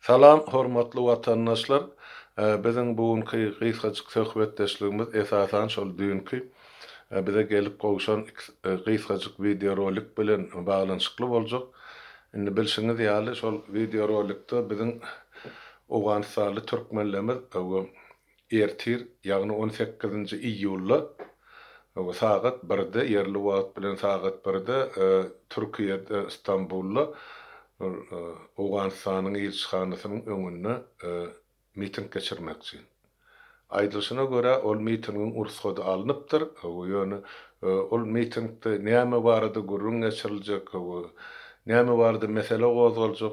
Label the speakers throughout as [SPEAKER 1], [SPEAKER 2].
[SPEAKER 1] Salam, hormatly watandaşlar. Biziň bugünkü gysgaçyk söhbetdeşligimiz esasan şol dünkü bize gelip gowşan gysgaçyk video rolik bilen baglanyşykly boljak. Indi bilşiňiz ýaly şol video rolikde biziň Owganystanly türkmenlerimiz ertir, ýagny 18-nji iýulda sagat 1-de yerli wagt bilen sagat 1-de Türkiýede Istanbulda Owganystanyň elçixanasynyň öňünde miting geçirmekçi. Aýdylyşyna görä ol mitingiň ursady alınıpdyr. Ýöne ol mitingde näme barada gurrun geçiriljek, näme barada mesele gozgaljak,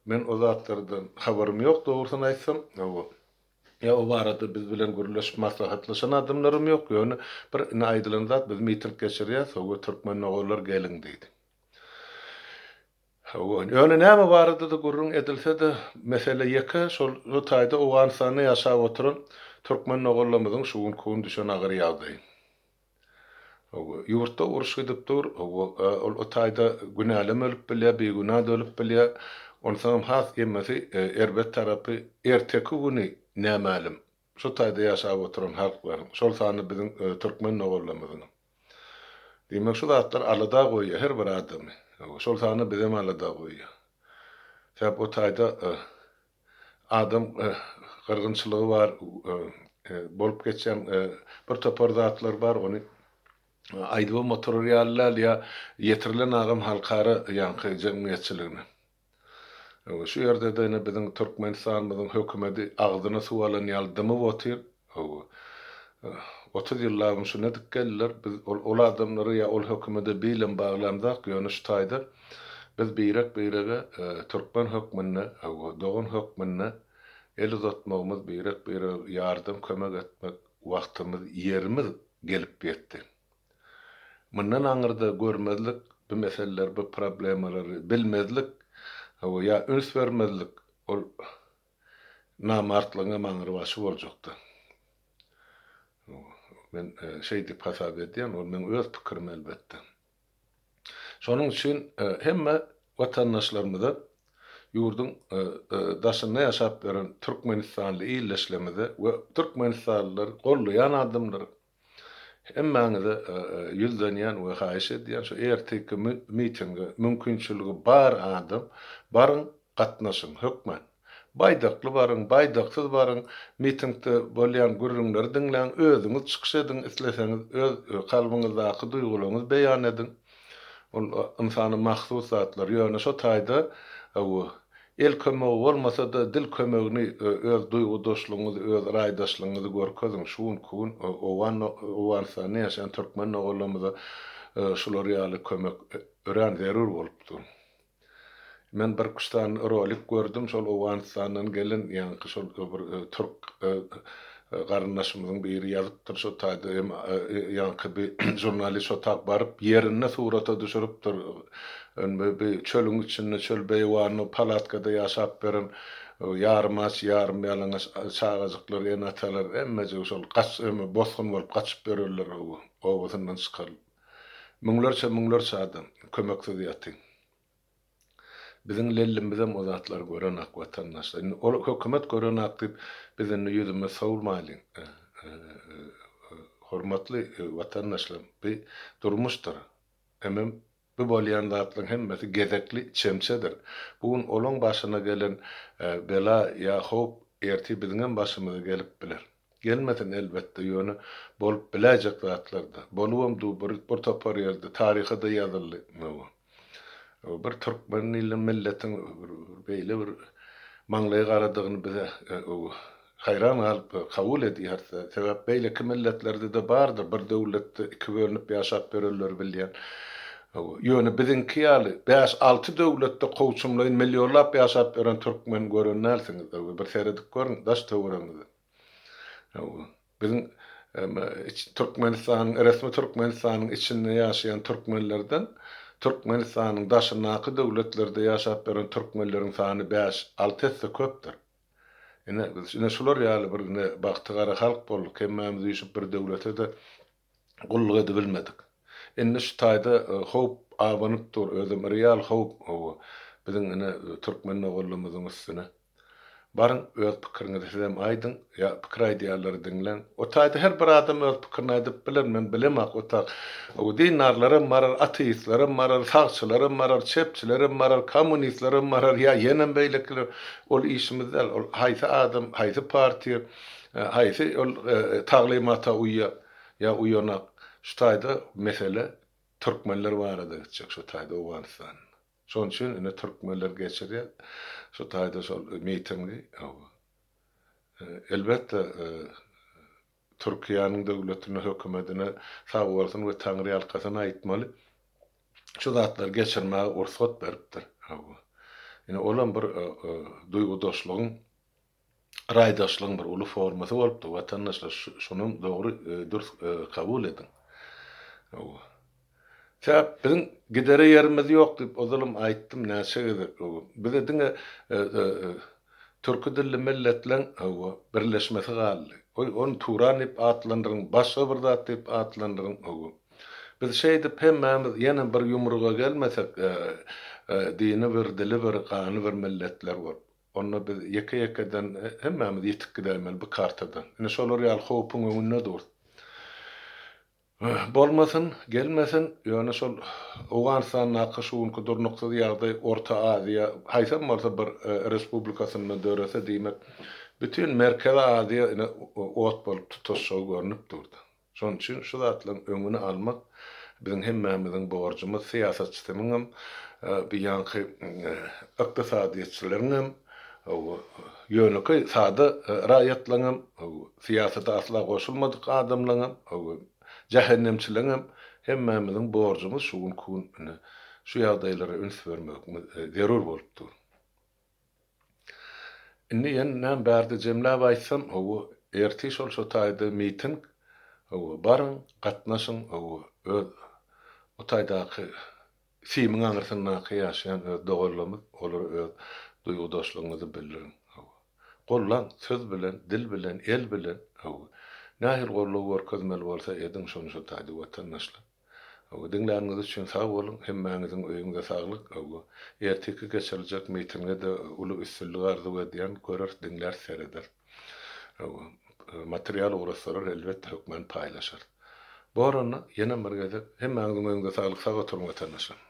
[SPEAKER 1] men o zatlardan habarim ýok dogrusyny aýtsam. Ya o barada biz bilen gürleşip maslahatlaşan adamlarym ýok. Ýöne bir aýdylan zat biz miting geçirýär, o türkmen oğullar gelin diýdi. Ýöne näme barada da gurrun edilse de mesele ýeke şol taýda Owganystanda ýaşap oturan türkmen oğullarymyzyň şuwun kuwun düşen agyr ýagdaý. Ýurtda uruş gidipdir, o taýda günälem ölüp bilýär, begünä ölüp bilýär. Ondan has emmesi erbet tarapy erteki güni nämälim. Şu taýda ýaşap oturan halk bar. Şol sany biziň türkmen oğullarymyzyň. Demek şu zatlar alada goýýar her bir adamy. Şol sany bizem alada goýýar. Sebäp o taýda adam gyrgynçylygy bar, bolup geçen bir topar zatlar bar, ony aýdyp motoriallar ýa ýetirilen agam halkara ýanky jemgyýetçiligine. Şu ýerde de biziň Türkmenistanyň hökümeti agzyna suwalan ýaldymy botyr. 30 ýyllar şuna dikkeller, biz ol adamlary ýa ol hökümete bilen baglandak ýöne şu taýda biz beýrek-beýrege türkmen hökümine, dogan hökümine el uzatmagymyz, beýrek-beýrek ýardym kömek etmek wagtymyz, ýerimiz gelip ýetdi. Mundan aňyrda görmezlik, bu meseleler, bu problemleri bilmezlik, ýa üns vermezlik ol namartlygyň maňry başy boljakdy. Men şey dip hasap edýän, ol men öz pikirim elbetde. Şonuň üçin hemme watandaşlarymyza ýurdun daşynda ýaşap beren Türkmenistanly ýylleşlemede we Türkmenistanlylar gollayan adamlar hemmäňize ýüzlenýän we haýyş edýän şu erteki mitinge mümkinçiligi bar adam barın gatnaşyň hökmen. Baýdakly barın, baýdaksyz barın, mitingde bolýan gürrüňleri diňläň, özüňiz çykyş ediň, isleseňiz öz kalbyňyzdaky duýgularyňyzy beýan ediň. Ol insany mahsus zatlar ýöne şo taýda el kömegi bolmasa da dil kömegini öz duýgu doşlugyňyzy, öz raýdaşlygyňyzy görkeziň. Şuwun kuwun Owganystanda ýaşaýan türkmen oğullarymyza şular ýaly kömek ören zerur bolupdyr. Men bir kuşdan rolik gördüm, şol Owganystanyň gelen ýa-ni şol bir türk garyndaşymyzyň biri ýazypdyr şo taýda ýa-ni bir jurnalist şo tak baryp ýerine surata düşüripdir. Bir çölüň içinde çöl beýwany palatkada ýaşap beren ýarmaç, ýarym ýalaňaç çagajyklar, enatalar emmejik şol bosgun bolup gaçyp bererler owasyndan çykaryp. Müňlerçe adam kömeksiz ýaty. Biziň lellimizem o zatlar gören ak watandaşlar. Ol hökümet gören ak diýip biziň ýüzüme sowulmaýlyň. Hormatly watandaşlar, bu durmuşdyr. Hemem bu bolýan zatlaryň hemmesi gezekli çemçedir. Bugün olaň başyna gelen bela ýa howp erti biziň başymyza gelip biler. Gelmesen elbetde ýöne bolup biläjek zatlarda. Bolubamdy bir topar ýerde taryhyda ýazyldy. Bir türkmen milletiň beýle bir maňlaýy garadygyny bize hayran alyp kabul edýär. Sebäp beýleki milletlerde de bardyr. Bir döwletde iki bölünip ýaşap bererler bilýän. Ýöne biziňki ýaly 5-6 döwletde gowçumlaýyn millionlap ýaşap beren türkmen gören näsiňiz? Bir seredik görün, daş töwereňiz. Biziň Türkmenistan, resmi Türkmenistanyň içinde ýaşaýan türkmenlerden Türkmenistanyň daşynaky döwletlerde ýaşap beren türkmenleriň sany 5-6 hesse köpdir. Ine şular ýaly bir bagtygara halk bolup, hemmämiz ýüşüp bir döwlete de gulluk edip bilmedik. Indi şu taýda howp abanypdyr, özüm real howp biziň türkmen oğullarymyzyň üstüne. barın öz pikiriňizi hem aýdyň, ýa pikir aýdýarlary diňlen. O taýda her bir adam öz pikirini aýdyp bilen, men bilemek o ta. O dinarlarym marar, ateistlerim marar, sagçylarym marar, çepçilerim marar, kommunistlerim marar, ýa ýene beýlekler. Ol işimizde, ol haýsy adam, haýsy parti, haýsy ol taglimata uýa, ýa uýanak. Şu taýda mesele türkmenler barada geçjek, şu taýda Awganistan. Şoň üçin ine türkmenler geçirýär. Şu taýda şol mitingi, elbetde Türkiýanyň döwletine, hökümetine sag bolsun we taňry ýalkasyna aýtmaly. Şu zatlar geçirmäge ursat beripdir. Ine olan bir duýgudaşlygyň, raýdaşlygyň bir uly formasy bolupdy. Watandaşlar şunuň dogry dürüst kabul edin. Täp biziň gidere ýerimiz ýok diýip ozalym aýtdym näçe gede. Bize diňe türki dilli milletleň birleşmesi galdy. Onu Turan diýip atlandyryň, başga bir zat diýip atlandyryň. Biz şey diýip hemmämiz ýene bir ýumruga gelmesek, dini bir, dili bir, gany bir milletler bor. Onu biz ýeke-ýekeden hemmämiz ýetip gidämeli bu kartadan. Ine şolar ýaly howpyň öňünde dur. Bolmasın, gelmesin, ýöne şol Awganistan nakşuwunky durnukda ýagdaý Orta Aziýa, haýsam bolsa bir respublikasyny dörese diýmek, bütün Merkezi Aziýa ine ot bolup tutuşaw görnüp durdy. Şoň üçin şu zatlaryň öňüni almak biziň hemmämiziň borjumyz, siýasatçylaryň hem bir ýanky ykdysadyçylaryň hem ýöneki sada raýatlaryň hem siýasata asla goşulmadyk adamlaryň hem cehennemçilerim hemmämiziň borjumyz şuň kun şu ýagdaýlara üns bermek zerur bolupdyr. Indi ýene bärde jemläp aýtsam, erti şol şu taýda miting, barın, gatnaşyň, o taýdaky simiň aňyrsynaky ýaşaýan dogallamyz, olar öz duýgudaşlygyňyzy bildirin. Gollan söz bilen, dil bilen, el bilen, nähir gollaw görkezmeli bolsa edin şonu şu taýda watandaşlar. Diňläriniz üçin sag bolun, hemmäňiziň öýüňize saglyk. Erteki geçiriljek mitingde de uly üstünlük arzu edýän görer, diňlär sereder. Material uğraşsalar elbetde hökmen paýlaşar. Bu arana ýene bir gede hemmäňiziň öýüňize saglyk, sag oturuň watandaşlar.